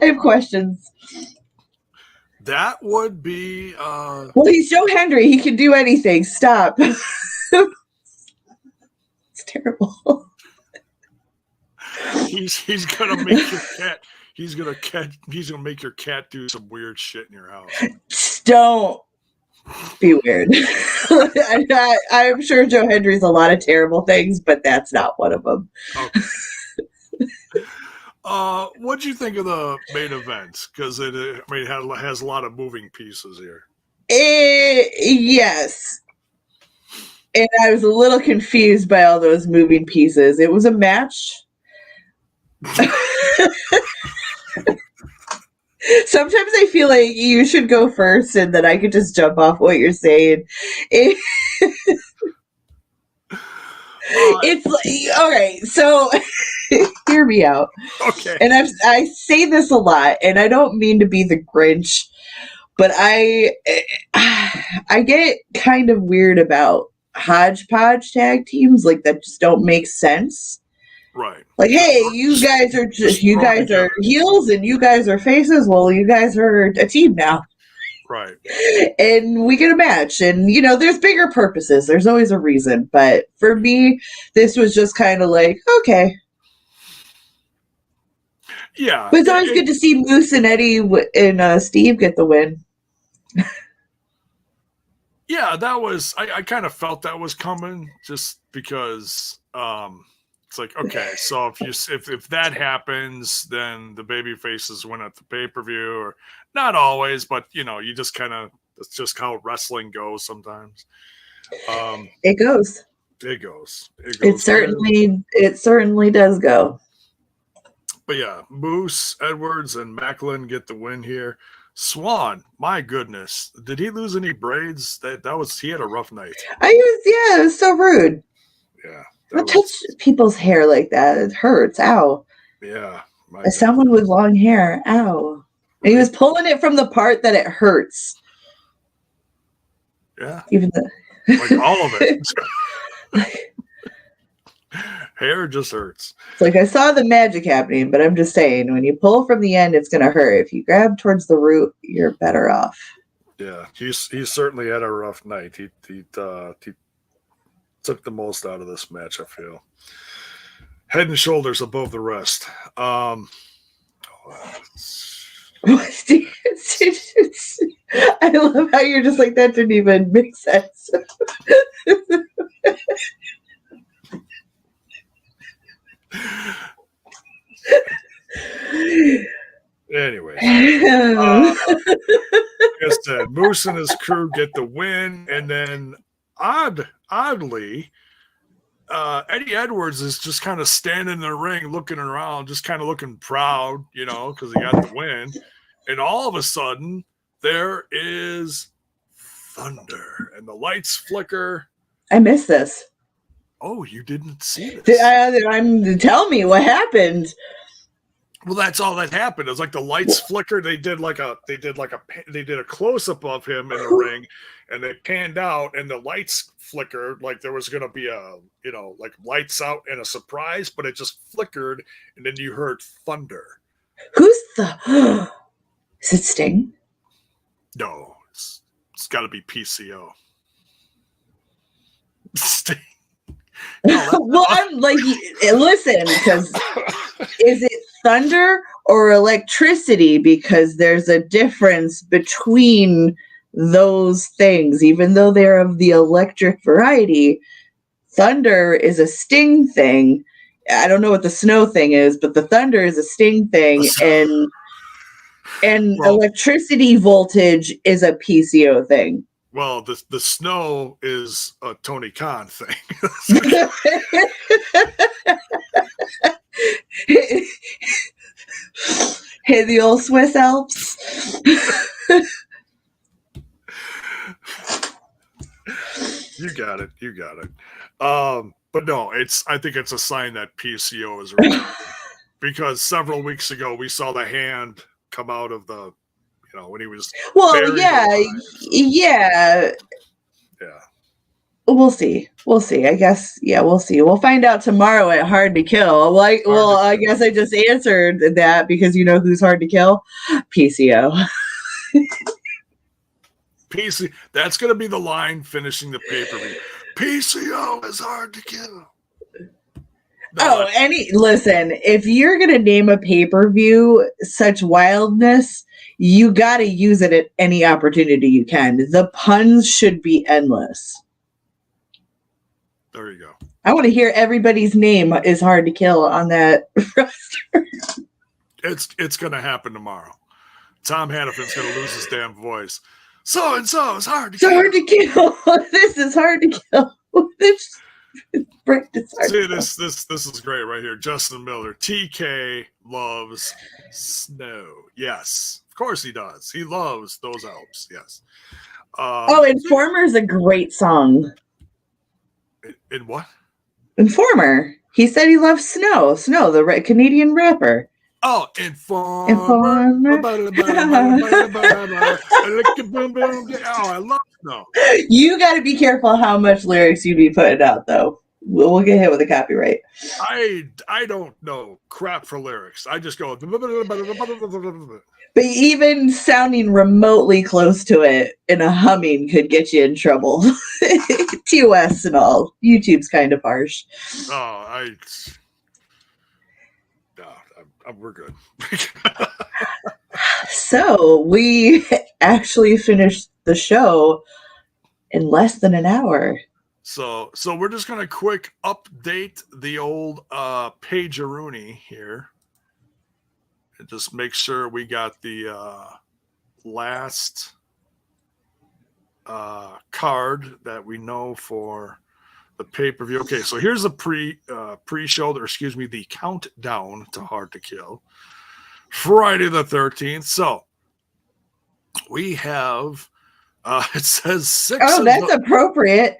have questions. That would be well, he's Joe Hendry. He can do anything. Stop. It's terrible. He's gonna make your cat. He's gonna make your cat do some weird shit in your house. Don't be weird. I'm sure Joe Hendry's a lot of terrible things, but that's not one of them. Okay. What'd you think of the main event? Because it has a lot of moving pieces here. Yes. And I was a little confused by all those moving pieces. It was a match. Sometimes I feel like you should go first, and then I could just jump off what you're saying. It's like, all right, so hear me out. Okay. And I say this a lot, and I don't mean to be the Grinch, but I get kind of weird about hodgepodge tag teams like that just don't make sense. Right. Like, hey, you guys are heels and you guys are faces. Well, you guys are a team now. Right. And we get a match. And, you know, there's bigger purposes. There's always a reason. But for me, this was just kind of like, okay. Yeah. But it's always good to see Moose and Eddie and Steve get the win. Yeah, that was, I kind of felt that was coming just because it's like, okay, so if that happens, then the baby faces win at the pay-per-view, or not always, but you know, you just kind of, it's just how wrestling goes sometimes. It goes. It goes. It certainly does go. But yeah, Moose, Edwards, and Maclin get the win here. Swann, my goodness, did he lose any braids? He had a rough night. It was so rude. Yeah. Don't touch people's hair like that. It hurts. Ow. Yeah. As someone with long hair. Ow. And he was pulling it from the part that it hurts. Yeah. Even the like all of it. Hair just hurts. It's like I saw the magic happening, but I'm just saying, when you pull from the end, it's going to hurt. If you grab towards the root, you're better off. Yeah, he certainly had a rough night. He took the most out of this match, I feel. Head and shoulders above the rest. I love how you're just like, that didn't even make sense. Anyway, like I said, Moose and his crew get the win, and then oddly, Eddie Edwards is just kind of standing in the ring, looking around, just kind of looking proud, you know, because he got the win. And all of a sudden, there is thunder, and the lights flicker. I missed this. Oh, you didn't see this? Tell me what happened. Well, that's all that happened. It was like the lights flickered. They did a close up of him in the ring, and they panned out, and the lights flickered. Like there was going to be a, you know, like lights out and a surprise, but it just flickered, and then you heard thunder. Who's the? Is it Sting? No, it's got to be PCO. Sting. Well, I'm like, listen, because is it thunder or electricity? Because there's a difference between those things, even though they're of the electric variety. Thunder is a Sting thing. I don't know what the snow thing is, but the thunder is a Sting thing, and electricity voltage is a PCO thing. Well, the snow is a Tony Khan thing. Hey, the old Swiss Alps. You got it. But no, I think it's a sign that PCO is returning. Because several weeks ago we saw the hand come out of the, you know, when he was yeah. We'll see. I guess, we'll see. We'll find out tomorrow at Hard to Kill. I guess I just answered that because you know who's hard to kill? PCO. PC. That's going to be the line finishing the pay-per-view. PCO is hard to kill. Listen, if you're going to name a pay-per-view such wildness, you got to use it at any opportunity you can. The puns should be endless. There you go. I want to hear everybody's name is hard to kill on that roster. It's going to happen tomorrow. Tom Hannafin's going to lose his damn voice. So and so is hard to kill. Hard to kill. This is hard to kill. This is great right here. Justin Miller. TK loves snow. Yes, of course he does. He loves those Alps. Yes. Informer is a great song. In what? Informer. He said he loves Snow. Snow, the Canadian rapper. Oh, Informer. Informer. Oh, I love Snow. You got to be careful how much lyrics you be putting out, though. We'll get hit with a copyright. I don't know crap for lyrics. I just go. But even sounding remotely close to it in a humming could get you in trouble. TOS and all. YouTube's kind of harsh. Oh, we're good. So we actually finished the show in less than an hour. So we're just gonna quick update the old pageroonie here, and just make sure we got the last card that we know for the pay-per-view. Okay, so here's the pre-show, or excuse me, the countdown to Hard to Kill, Friday the 13th. So we have it says 6. Oh, that's appropriate.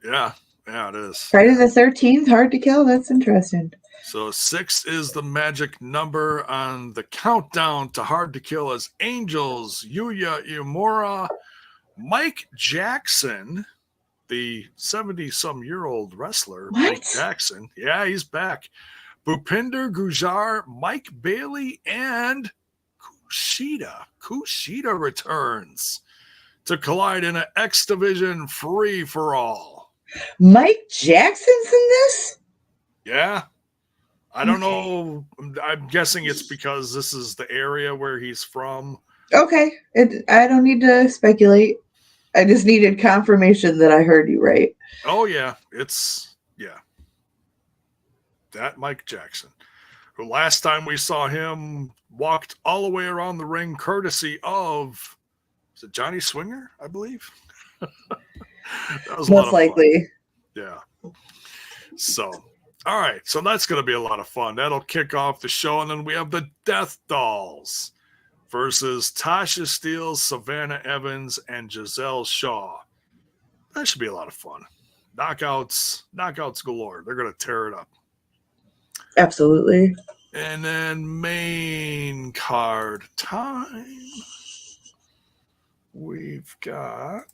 Yeah, it is. Friday the 13th, Hard to Kill. That's interesting. So 6 is the magic number on the countdown to Hard to Kill, as Angels, Yuya Uemura, Mike Jackson, the 70-some-year-old wrestler, What? Mike Jackson. Yeah, he's back. Bhupinder Gujar, Mike Bailey, and Kushida. Kushida returns to collide in an X Division free-for-all. Mike Jackson's in this? Yeah. I don't know. I'm guessing it's because this is the area where he's from. Okay. I don't need to speculate. I just needed confirmation that I heard you right. Oh, yeah. That Mike Jackson. The last time we saw him walked all the way around the ring courtesy of, is it Johnny Swinger, I believe? That was Most likely. Yeah. So, all right. So that's going to be a lot of fun. That'll kick off the show. And then we have the Death Dolls versus Tasha Steelz, Savannah Evans, and Gisele Shaw. That should be a lot of fun. Knockouts galore. They're going to tear it up. Absolutely. And then main card time. We've got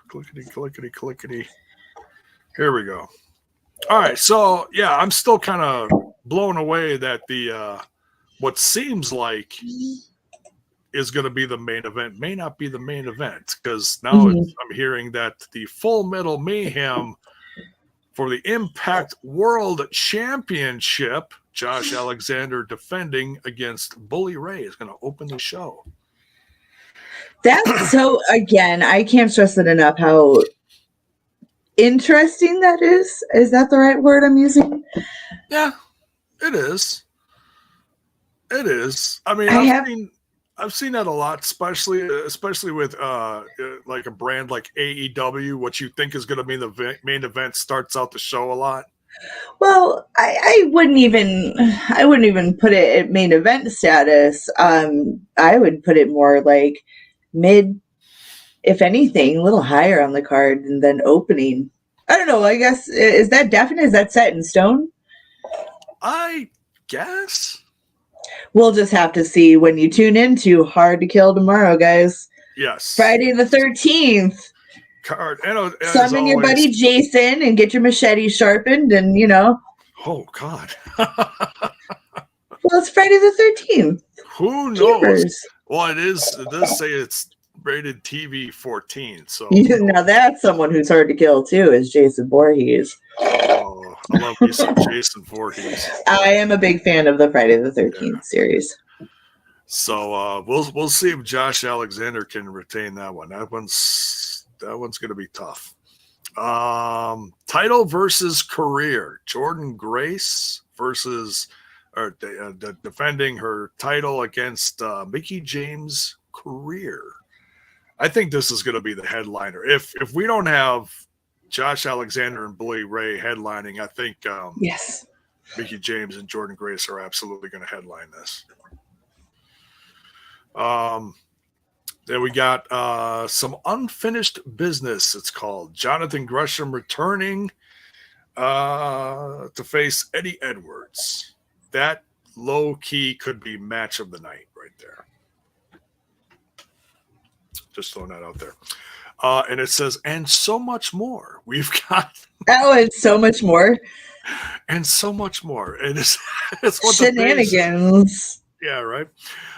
clickety. Here we go. All right. So, yeah, I'm still kind of blown away that the what seems like is going to be the main event may not be the main event, because now I'm hearing that the Full Metal Mayhem for the Impact World Championship, Josh Alexander defending against Bully Ray, is going to open the show. That's so, again, I can't stress it enough how interesting that is. Is that the right word I'm using? Yeah, it is. It is. I mean, I've seen that a lot, especially with like a brand like AEW. What you think is going to be the main event starts out the show a lot. Well, I wouldn't even put it at main event status. I would put it more like mid, if anything, a little higher on the card, and then opening. I don't know. I guess, is that definite? Is that set in stone? I guess. We'll just have to see when you tune into Hard to Kill tomorrow, guys. Yes. Friday the 13th. Card. Summon your buddy Jason and get your machete sharpened, and Oh God. Well, it's Friday the 13th. Who knows? Jeepers. Well, it does say it's rated TV 14. So now that's someone who's hard to kill too, is Jason Voorhees. Oh, I love me some Jason Voorhees. I am a big fan of the Friday the 13th series. So we'll see if Josh Alexander can retain that one. That one's going to be tough. Title versus career. Jordan Grace versus defending her title against Mickie James Career. I think this is going to be the headliner. If we don't have Josh Alexander and Bully Ray headlining, I think yes, Mickie James and Jordan Grace are absolutely going to headline this. Then we got some unfinished business, it's called. Jonathan Gresham returning to face Eddie Edwards. That low-key could be match of the night right there. Just throwing that out there. And it says, and so much more. We've got... Oh, and so much more. And so much more. And it's what shenanigans. Yeah, right.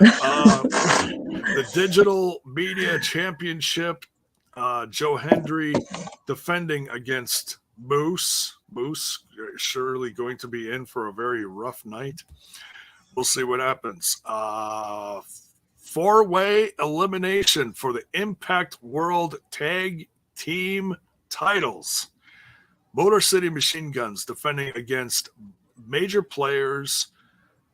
The Digital Media Championship, Joe Hendry defending against Moose. Moose surely going to be in for a very rough night. We'll see what happens. 4-way elimination for the Impact World Tag Team titles. Motor City Machine Guns defending against major players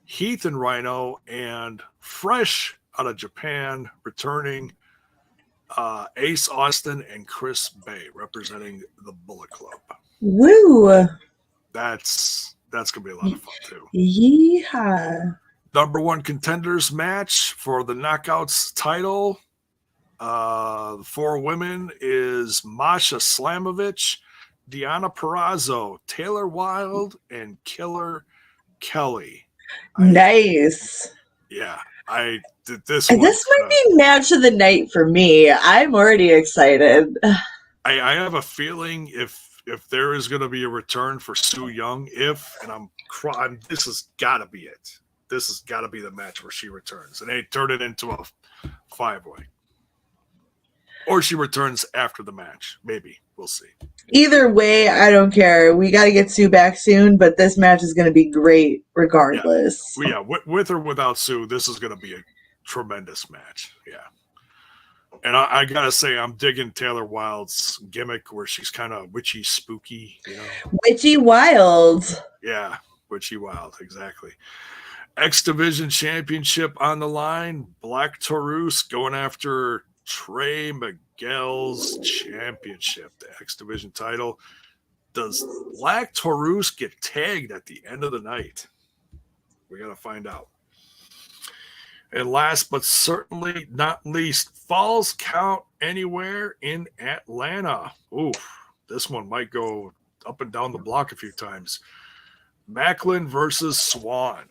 Heath and Rhyno, and fresh out of Japan, returning Ace Austin and Chris Bay representing the Bullet Club. Woo! That's gonna be a lot of fun too. Yeehaw! Number one contenders match for the Knockouts title. The 4 women is Masha Slamovich, Deanna Perrazzo, Taylor Wilde, and Killer Kelly. Nice. Yeah, I did this. This might be match of the night for me. I'm already excited. I have a feeling if there is going to be a return for Sue Young, this has got to be it. This has got to be the match where she returns, and they turn it into a 5-way, or she returns after the match. Maybe we'll see. Either way, I don't care. We got to get Sue back soon, but this match is going to be great regardless. Yeah, with or without Sue, this is going to be a tremendous match. Yeah. And I got to say, I'm digging Taylor Wilde's gimmick where she's kind of witchy, spooky. You know? Witchy Wild. Yeah, witchy wild. Exactly. X Division Championship on the line. Black Taurus going after Trey Miguel's championship, the X Division title. Does Black Taurus get tagged at the end of the night? We got to find out. And last but certainly not least, Falls Count Anywhere in Atlanta. Ooh, this one might go up and down the block a few times. Maclin versus Swann.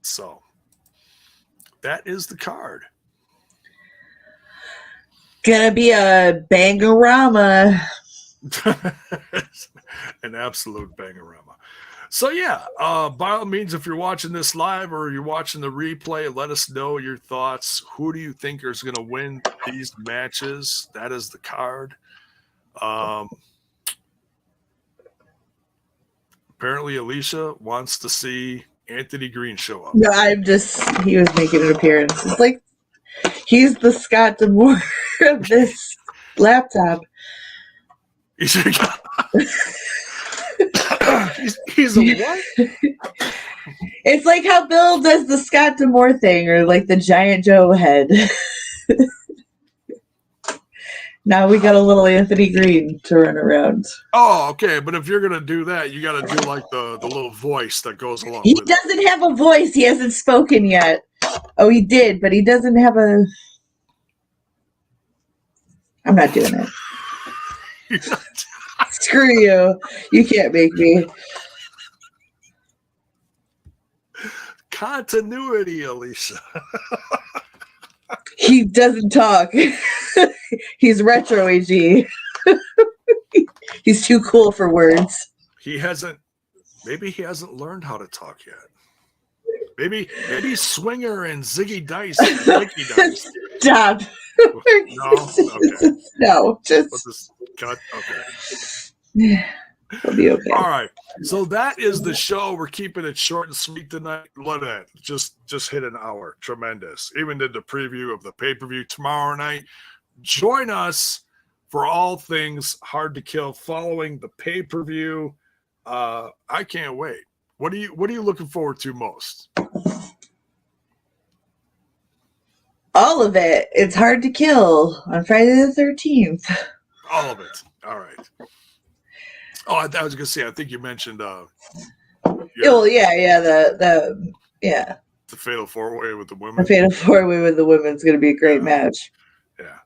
So that is the card. Gonna be a bangorama. An absolute bangorama. So yeah, by all means, if you're watching this live or you're watching the replay, let us know your thoughts. Who do you think is going to win these matches? That is the card. Apparently, Alicia wants to see Anthony Greene show up. No, he was making an appearance. It's like he's the Scott D'Amore of this laptop. He's a what? It's like how Bill does the Scott D'Amore thing, or like the Giant Joe head. Now we got a little Anthony Greene to run around. Oh, okay. But if you're going to do that, you got to do like the little voice that goes along He with doesn't have a voice. He hasn't spoken yet. Oh, he did, but he doesn't have a... I'm not doing it. Screw you. You can't make me. Continuity, Alicia. He doesn't talk. He's retro AG. He's too cool for words. Maybe he hasn't learned how to talk yet. Maybe Swinger and Ziggy Dice. Stop. No? Okay. No, just cut. Okay. It'll be okay. All right. So that is the show. We're keeping it short and sweet tonight. Look at that. Just hit an hour. Tremendous. Even did the preview of the pay-per-view tomorrow night. Join us for all things Hard to Kill following the pay-per-view. I can't wait. What are you looking forward to most? All of it. It's Hard to Kill on Friday the 13th. All of it. All right. Oh, I was going to say, I think you mentioned Well, yeah. The fatal 4-way with the women. The fatal 4-way with the women is going to be a great match. Yeah.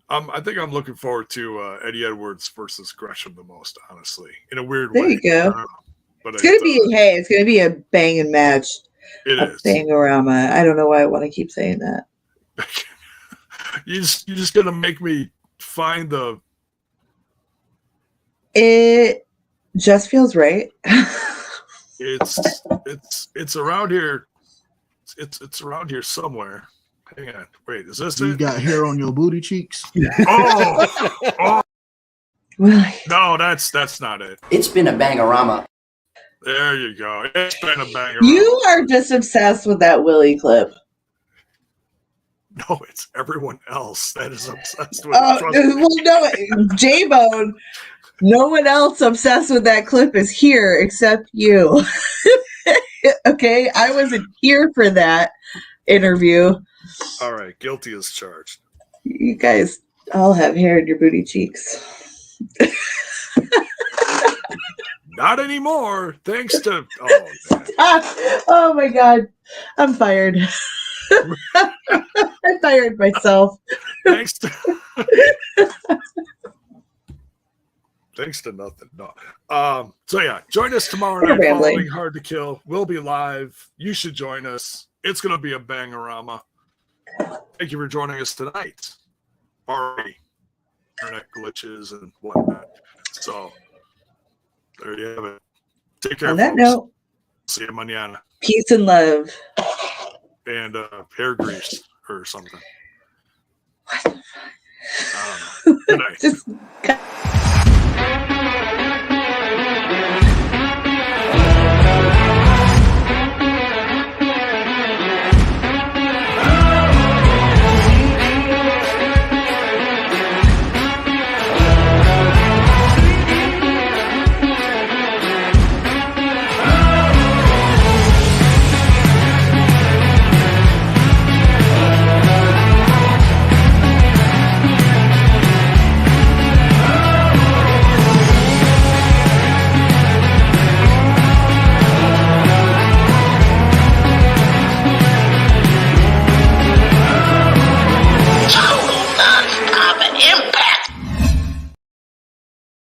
I think I'm looking forward to Eddie Edwards versus Gresham the most, honestly, in a weird way. There you go. But it's going to be a banging match. It is. Bangorama. I don't know why I want to keep saying that. You're just going to make me find the... It just feels right. It's around here. It's around here somewhere. Hang on. Wait, is this You it? got hair on your booty cheeks? Oh! Well, No, that's not it. It's been a bangorama. There you go. It's been a banger. you are just obsessed with that Willie clip. No, it's everyone else that is obsessed with it. Trust me. Well, no, J-Bone, no one else obsessed with that clip is here except you. Okay? I wasn't here for that interview. All right, guilty as charged. You guys all have hair in your booty cheeks. Not anymore, thanks to... Oh, man. Oh my God. I'm fired. I fired myself. Thanks to... Thanks to nothing. No. So yeah, join us tomorrow night following Hard to Kill. We'll be live. You should join us. It's going to be a bangorama. Thank you for joining us tonight. Sorry, internet glitches and whatnot. So there you have it. Take care. On that folks. note, See you mañana. peace and love. And hair grease or something. What the fuck? I don't know. Good night. Just